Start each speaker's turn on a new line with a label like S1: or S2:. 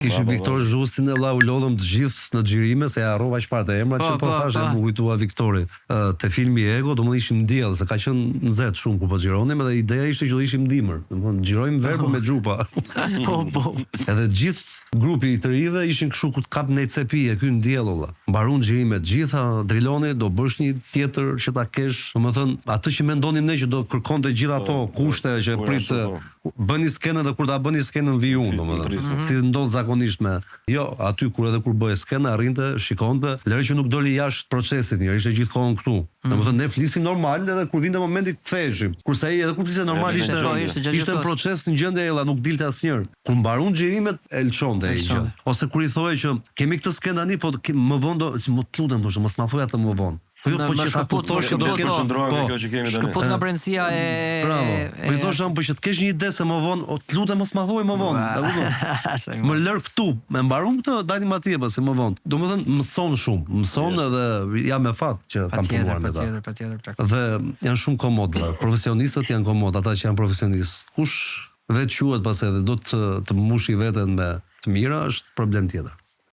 S1: Kishim Viktor Zhustin e u lodhëm të gjithë në xhirime se harrova çfarë emra që po thashë më kujtua Viktori. Te filmi Ego, domethënë ishim ndjell se ka qenë nxehtë shumë kur po xhironim dhe ideja ishte që do ishim ndimër. Domethënë xhirojmë verbë me xhupa.
S2: Po.
S1: Edhe gjithë grupi i të rive ishin kështu ku të kap në cepi e ky ndjell olla. Mbaruan xhirimet gjitha, Driloni do bësh një tjetër që ta kesh, domethënë atë që mendonim ne që do kërkonte gjithë ato kushte që prit bëni skenën dhe kur ta bëni skenën vi unë, domethënë. Si ndodh zakonisht me. Jo, aty kur bëhej skena arrinte, shikonte, lëre që nuk doli jashtë procesit, njëri ishte gjithkohon këtu. Domethënë ne flisim normal edhe kur vinte momenti ktheheshim. Kurse ai edhe kur fliste normal ishte në proces në gjendje ella, nuk dilte asnjëherë. Kur mbaron xhirimet e lçonte ai gjë. Ose kur i thoje që kemi këtë skenë tani, po më vonë do më të lutem thoshte, mos ma thuaj atë më vonë. Po që ta kuptosh që do të
S3: koncentrohemi kjo që kemi tani.
S2: Shkëput nga brendësia e
S1: Bravo. Po i thoshë po që të kesh një ide se më vonë, të lutem mos ma thuaj më vonë. Më lër këtu, më mbaron këtë, dalim atje pse më vonë. Domethënë mëson shumë, mëson edhe jam me fat që kam punuar me ta.
S2: Patjetër.
S1: Dhe janë shumë komod. Profesionistët janë komod, ata që janë profesionistë. Kush vetë quhet pas edhe do të mbushi veten me të mira është problem tjetër.